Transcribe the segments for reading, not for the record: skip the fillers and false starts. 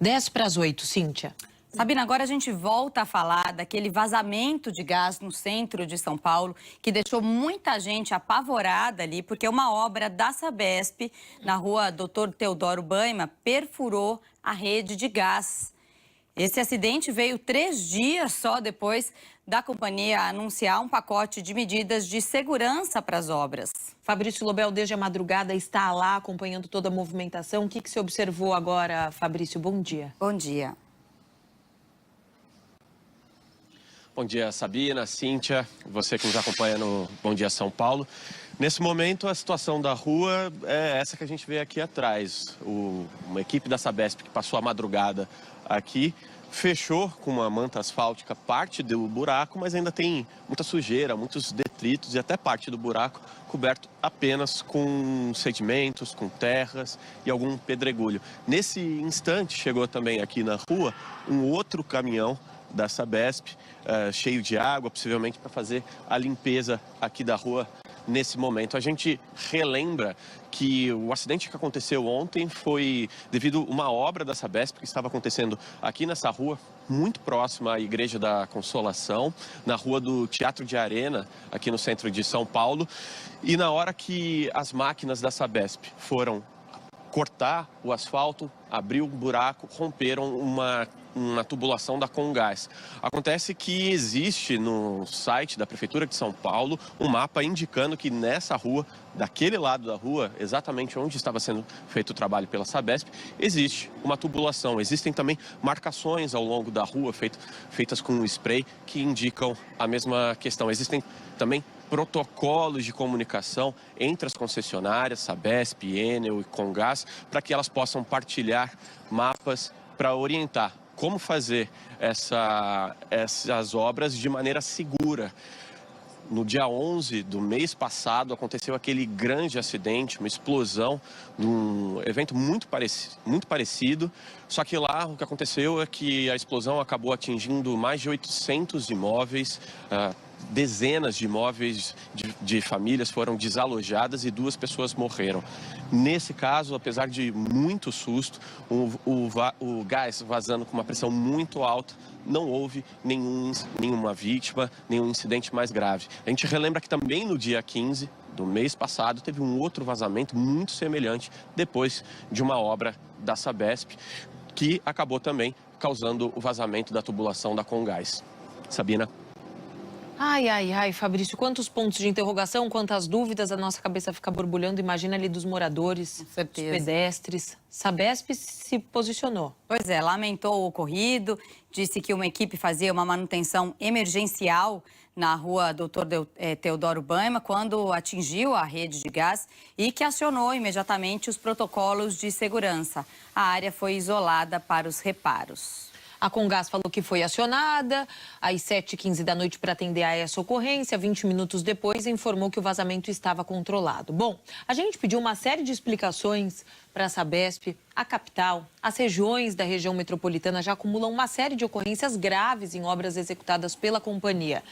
7:50, Cíntia. Sabina, agora a gente volta a falar daquele vazamento de gás no centro de São Paulo, que deixou muita gente apavorada ali, porque uma obra da Sabesp, na rua Dr. Teodoro Baiman, perfurou a rede de gás. Esse acidente veio 3 dias só depois da companhia anunciar um pacote de medidas de segurança para as obras. Fabrício Lobel, desde a madrugada, está lá acompanhando toda a movimentação. O que você observou agora, Fabrício? Bom dia. Bom dia. Bom dia, Sabina, Cíntia, você que nos acompanha no Bom Dia São Paulo. Nesse momento, a situação da rua é essa que a gente vê aqui atrás. Uma equipe da Sabesp que passou a madrugada aqui, fechou com uma manta asfáltica parte do buraco, mas ainda tem muita sujeira, muitos detritos e até parte do buraco coberto apenas com sedimentos, com terras e algum pedregulho. Nesse instante, chegou também aqui na rua um outro caminhão da Sabesp, cheio de água, possivelmente para fazer a limpeza aqui da rua nesse momento. A gente relembra que o acidente que aconteceu ontem foi devido a uma obra da Sabesp que estava acontecendo aqui nessa rua, muito próxima à Igreja da Consolação, na rua do Teatro de Arena, aqui no centro de São Paulo. E na hora que as máquinas da Sabesp foram cortar o asfalto, abrir um buraco, romperam uma tubulação da Comgás. Acontece que existe no site da Prefeitura de São Paulo um mapa indicando que nessa rua, daquele lado da rua, exatamente onde estava sendo feito o trabalho pela Sabesp, existe uma tubulação. Existem também marcações ao longo da rua feitas com spray que indicam a mesma questão. Existem também protocolos de comunicação entre as concessionárias, Sabesp, Enel e Comgás, para que elas possam partilhar mapas para orientar como fazer essas obras de maneira segura. No dia 11 do mês passado, aconteceu aquele grande acidente, uma explosão, num evento muito parecido. Só que lá o que aconteceu é que a explosão acabou atingindo mais de 800 imóveis, dezenas de imóveis de famílias foram desalojadas e 2 pessoas morreram. Nesse caso, apesar de muito susto, o gás vazando com uma pressão muito alta, não houve nenhuma vítima, nenhum incidente mais grave. A gente relembra que também no dia 15 do mês passado teve um outro vazamento muito semelhante depois de uma obra da Sabesp, que acabou também causando o vazamento da tubulação da Comgás. Sabina. Ai, Fabrício, quantos pontos de interrogação, quantas dúvidas, a nossa cabeça fica borbulhando. Imagina ali dos moradores, dos pedestres. Sabesp se posicionou. Pois é, lamentou o ocorrido, disse que uma equipe fazia uma manutenção emergencial na rua Dr. Teodoro Baiman quando atingiu a rede de gás e que acionou imediatamente os protocolos de segurança. A área foi isolada para os reparos. A Comgás falou que foi acionada às 7h15 da noite para atender a essa ocorrência. 20 minutos depois, informou que o vazamento estava controlado. Bom, a gente pediu uma série de explicações para a Sabesp. A capital, as regiões da região metropolitana já acumulam uma série de ocorrências graves em obras executadas pela companhia.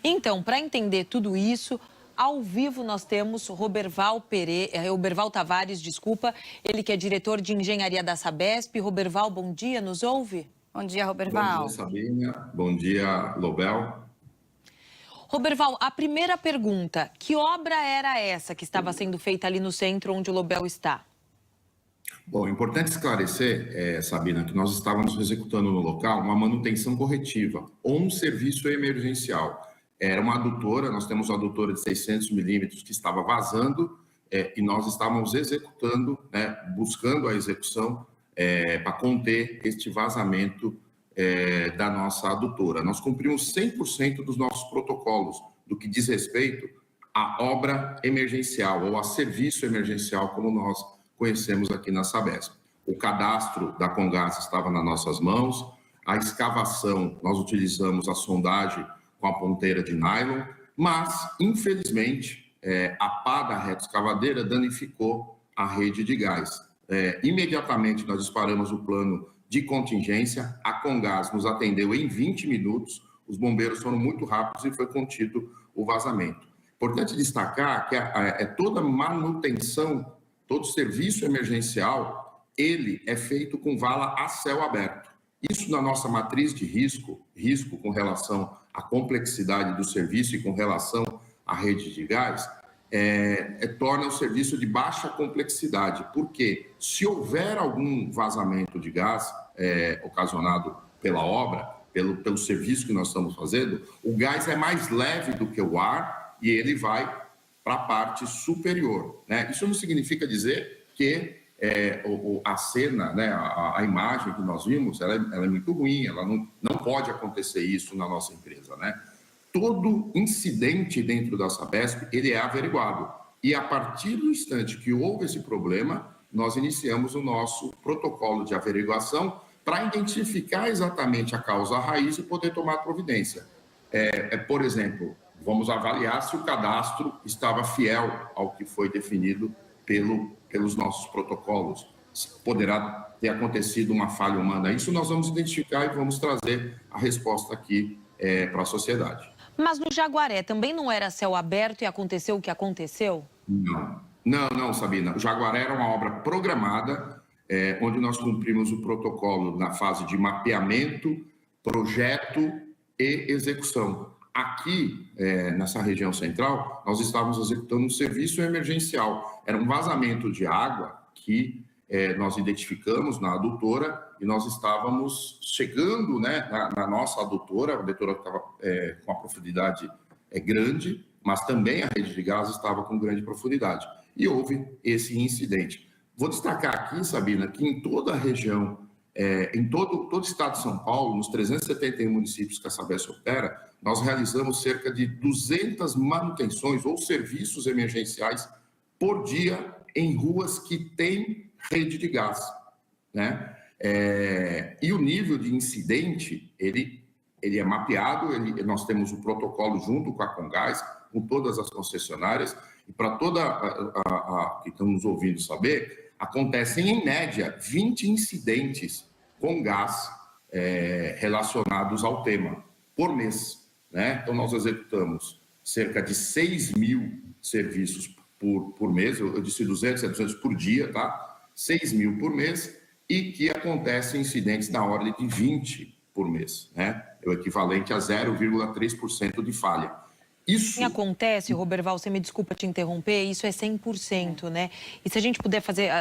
Então, para entender tudo isso, ao vivo nós temos Roberval Tavares, ele que é diretor de engenharia da Sabesp. Roberval, bom dia, nos ouve? Bom dia, Roberval. Bom dia, Sabina. Bom dia, Lobel. Roberval, a primeira pergunta, que obra era essa que estava sendo feita ali no centro onde o Lobel está? Bom, é importante esclarecer, Sabina, que nós estávamos executando no local uma manutenção corretiva ou um serviço emergencial. Era uma adutora, nós temos uma adutora de 600 milímetros que estava vazando e nós estávamos executando, buscando a execução para conter este vazamento da nossa adutora. Nós cumprimos 100% dos nossos protocolos do que diz respeito à obra emergencial ou a serviço emergencial, como nós conhecemos aqui na Sabesp. O cadastro da Comgás estava nas nossas mãos, a escavação, nós utilizamos a sondagem com a ponteira de nylon, mas, infelizmente, a pá da reta escavadeira danificou a rede de gás. Imediatamente nós disparamos o plano de contingência, a Comgás nos atendeu em 20 minutos, os bombeiros foram muito rápidos e foi contido o vazamento. Importante destacar que toda manutenção, todo serviço emergencial ele é feito com vala a céu aberto. Isso na nossa matriz de risco com relação à complexidade do serviço e com relação à rede de gás, torna o serviço de baixa complexidade, porque se houver algum vazamento de gás ocasionado pela obra, pelo serviço que nós estamos fazendo, o gás é mais leve do que o ar e ele vai para a parte superior, né? Isso não significa dizer que a cena, né, a imagem que nós vimos, ela é muito ruim, ela não pode acontecer isso na nossa empresa, né? Todo incidente dentro da Sabesp, ele é averiguado. E a partir do instante que houve esse problema, nós iniciamos o nosso protocolo de averiguação para identificar exatamente a causa raiz e poder tomar providência. Por exemplo, vamos avaliar se o cadastro estava fiel ao que foi definido pelos nossos protocolos. Poderá ter acontecido uma falha humana. Isso nós vamos identificar e vamos trazer a resposta aqui para a sociedade. Mas no Jaguaré também não era céu aberto e aconteceu o que aconteceu? Não, Sabina. O Jaguaré era uma obra programada, onde nós cumprimos o protocolo na fase de mapeamento, projeto e execução. Aqui, nessa região central, nós estávamos executando um serviço emergencial. Era um vazamento de água que nós identificamos na adutora e nós estávamos chegando, né, na nossa adutora, a adutora estava com uma profundidade grande, mas também a rede de gás estava com grande profundidade. E houve esse incidente. Vou destacar aqui, Sabina, que em toda a região, em todo o estado de São Paulo, nos 371 municípios que a Sabesp opera, nós realizamos cerca de 200 manutenções ou serviços emergenciais por dia em ruas que têm rede de gás, né? E o nível de incidente, ele é mapeado, nós temos o protocolo junto com a Comgás, com todas as concessionárias, e para toda a que estão nos ouvindo saber, acontecem em média 20 incidentes com gás relacionados ao tema por mês, né? Então nós executamos cerca de 6 mil serviços por mês, eu disse 200 por dia, tá? 6 mil por mês, e que acontecem incidentes na ordem de 20 por mês, né? É o equivalente a 0,3% de falha. Isso acontece, Roberval, você me desculpa te interromper, isso é 100%, né? E se a gente puder fazer...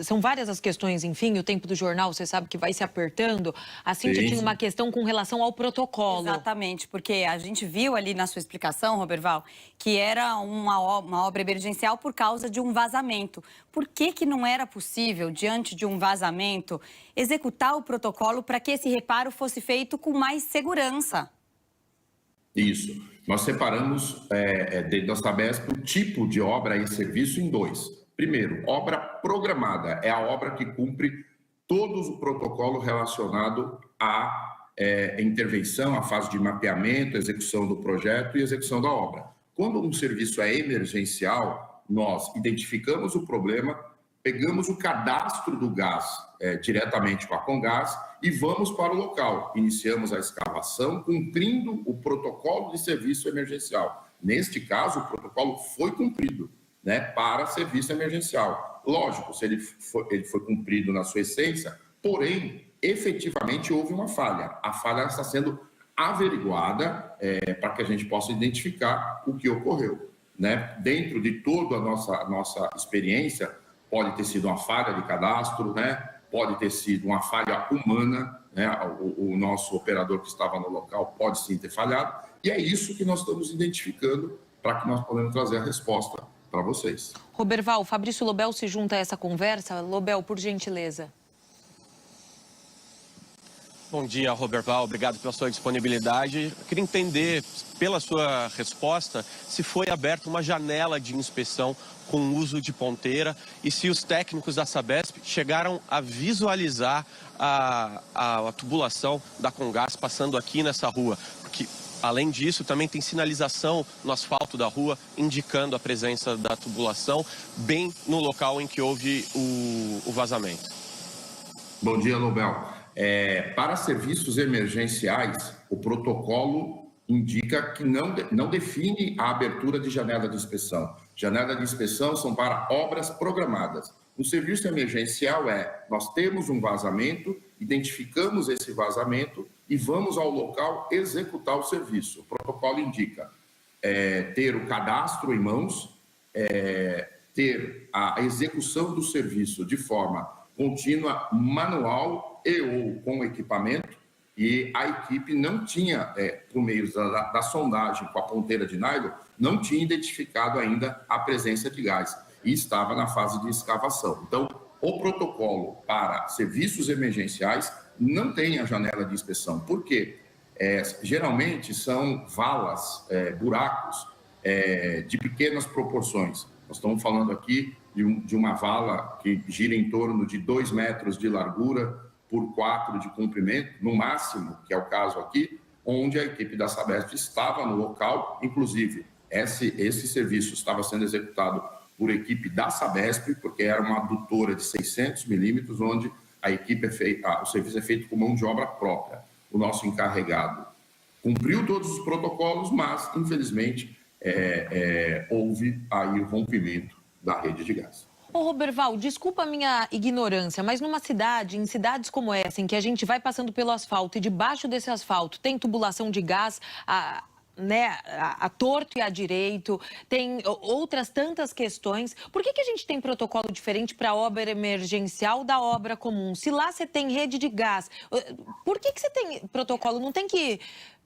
são várias as questões, enfim, o tempo do jornal, você sabe que vai se apertando. A Cíntia tinha uma questão com relação ao protocolo. Exatamente, porque a gente viu ali na sua explicação, Roberval, que era uma obra emergencial por causa de um vazamento. Por que não era possível, diante de um vazamento, executar o protocolo para que esse reparo fosse feito com mais segurança? Isso. Nós separamos, dentro da Sabesp, o tipo de obra e serviço em dois. Primeiro, obra programada. É a obra que cumpre todo o protocolo relacionado à intervenção, à fase de mapeamento, execução do projeto e execução da obra. Quando um serviço é emergencial, nós identificamos o problema, pegamos o cadastro do gás diretamente com a Comgás e vamos para o local. Iniciamos a escavação cumprindo o protocolo de serviço emergencial. Neste caso, o protocolo foi cumprido, né, para serviço emergencial. Lógico, se ele foi cumprido na sua essência, porém, efetivamente houve uma falha. A falha está sendo averiguada para que a gente possa identificar o que ocorreu, né? Dentro de toda a nossa experiência, pode ter sido uma falha de cadastro, né? Pode ter sido uma falha humana, né? O nosso operador que estava no local pode sim ter falhado, e é isso que nós estamos identificando para que nós podemos trazer a resposta para vocês. Roberval, Fabrício Lobel se junta a essa conversa. Lobel, por gentileza. Bom dia, Roberval. Obrigado pela sua disponibilidade. Eu queria entender, pela sua resposta, se foi aberta uma janela de inspeção com uso de ponteira e se os técnicos da Sabesp chegaram a visualizar a tubulação da Comgás passando aqui nessa rua. Porque, além disso, também tem sinalização no asfalto da rua indicando a presença da tubulação bem no local em que houve o vazamento. Bom dia, Lobel. Para serviços emergenciais, o protocolo indica que não define a abertura de janela de inspeção. Janela de inspeção são para obras programadas. Um serviço emergencial nós temos um vazamento, identificamos esse vazamento e vamos ao local executar o serviço. O protocolo indica ter o cadastro em mãos, ter a execução do serviço de forma contínua, manual e ou com equipamento, e a equipe não tinha, por meio da sondagem com a ponteira de nylon, não tinha identificado ainda a presença de gás e estava na fase de escavação. Então, o protocolo para serviços emergenciais não tem a janela de inspeção. Por quê? Geralmente são valas, buracos de pequenas proporções. Nós estamos falando aqui de uma vala que gira em torno de 2 metros de largura por 4 de comprimento, no máximo, que é o caso aqui, onde a equipe da Sabesp estava no local. Inclusive, esse serviço estava sendo executado por equipe da Sabesp, porque era uma adutora de 600 milímetros, onde a equipe o serviço é feito com mão de obra própria. O nosso encarregado cumpriu todos os protocolos, mas, infelizmente, houve aí o rompimento da rede de gás. Ô, Roberval, desculpa a minha ignorância, mas em cidades como essa, em que a gente vai passando pelo asfalto e debaixo desse asfalto tem tubulação de gás, a torto e a direito, tem outras tantas questões. Por que a gente tem protocolo diferente para a obra emergencial da obra comum? Se lá você tem rede de gás, por que você tem protocolo? Não tem que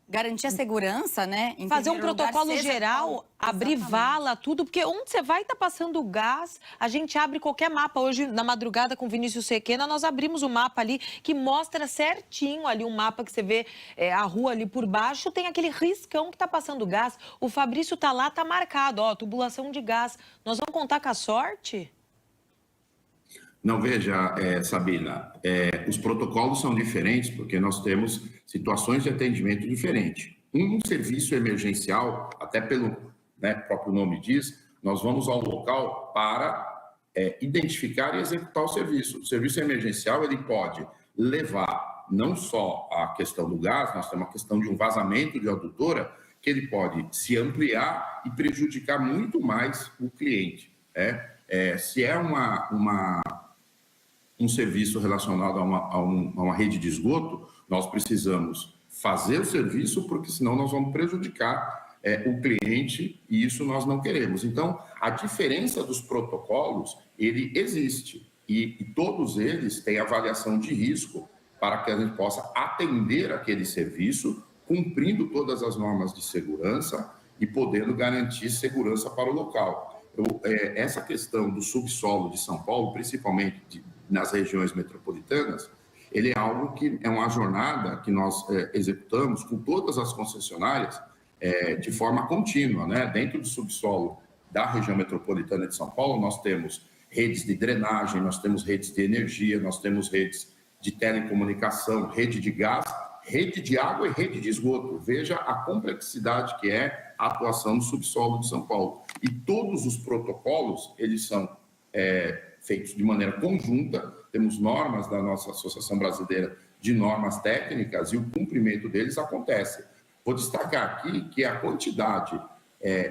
garantir a segurança, né? Fazer um protocolo geral, abrir vala, tudo, porque onde você vai tá passando gás, a gente abre qualquer mapa. Hoje, na madrugada, com o Vinícius Sequena, nós abrimos um mapa ali que mostra certinho ali um mapa que você vê a rua ali por baixo, tem aquele riscão que tá passando gás. O Fabrício tá lá, tá marcado, ó, tubulação de gás. Nós vamos contar com a sorte? Não, veja, Sabina, os protocolos são diferentes porque nós temos situações de atendimento diferentes. Um serviço emergencial, até pelo próprio nome diz, nós vamos ao local para identificar e executar o serviço. O serviço emergencial ele pode levar não só a questão do gás, nós temos a questão de um vazamento de adutora, que ele pode se ampliar e prejudicar muito mais o cliente. Se é um serviço relacionado a uma rede de esgoto, nós precisamos fazer o serviço, porque senão nós vamos prejudicar o cliente e isso nós não queremos. Então, a diferença dos protocolos, ele existe e todos eles têm avaliação de risco para que a gente possa atender aquele serviço, cumprindo todas as normas de segurança e podendo garantir segurança para o local. Essa questão do subsolo de São Paulo, principalmente nas regiões metropolitanas, ele é algo que é uma jornada que nós executamos com todas as concessionárias de forma contínua, né? Dentro do subsolo da região metropolitana de São Paulo, nós temos redes de drenagem, nós temos redes de energia, nós temos redes de telecomunicação, rede de gás, rede de água e rede de esgoto. Veja a complexidade que é a atuação no subsolo de São Paulo. E todos os protocolos, eles são feitos de maneira conjunta, temos normas da nossa Associação Brasileira de Normas Técnicas e o cumprimento deles acontece. Vou destacar aqui que a quantidade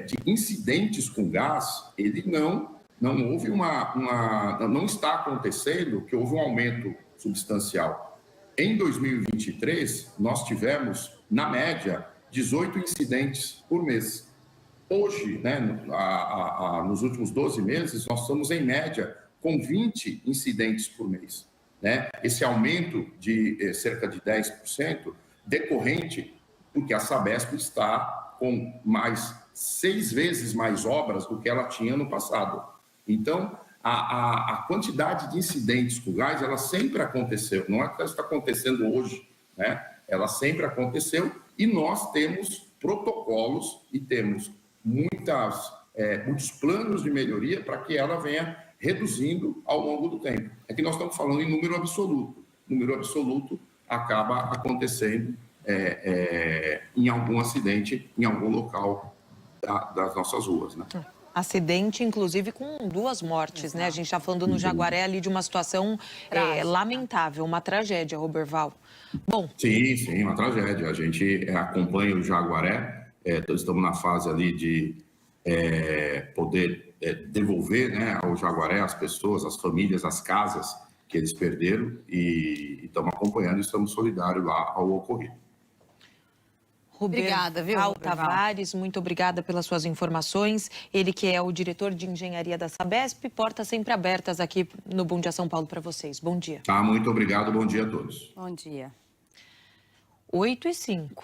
de incidentes com gás, ele não houve não está acontecendo que houve um aumento substancial. Em 2023, nós tivemos, na média, 18 incidentes por mês. Hoje, né, nos últimos 12 meses, nós estamos em média com 20 incidentes por mês. Né? Esse aumento de cerca de 10% decorrente porque a Sabesp está com 6 vezes mais obras do que ela tinha no passado. Então, a quantidade de incidentes com gás, ela sempre aconteceu, não é que ela está acontecendo hoje, né? Ela sempre aconteceu e nós temos protocolos e temos muitos planos de melhoria para que ela venha reduzindo ao longo do tempo. É que nós estamos falando em número absoluto. O número absoluto acaba acontecendo em algum acidente, em algum local das nossas ruas, né? Acidente, inclusive, com 2 mortes, exato, né? A gente está falando no Jaguaré ali de uma situação lamentável, uma tragédia, Roberval. Bom... Sim, uma tragédia. A gente acompanha o Jaguaré, estamos na fase ali de poder devolver, né, ao Jaguaré as pessoas, as famílias, as casas que eles perderam e estamos acompanhando e estamos solidários lá ao ocorrido. Obrigada, viu, Raul Roberval? Tavares, muito obrigada pelas suas informações. Ele que é o diretor de engenharia da Sabesp, portas sempre abertas aqui no Bom Dia São Paulo para vocês. Bom dia. Tá, muito obrigado, bom dia a todos. Bom dia. 8h05.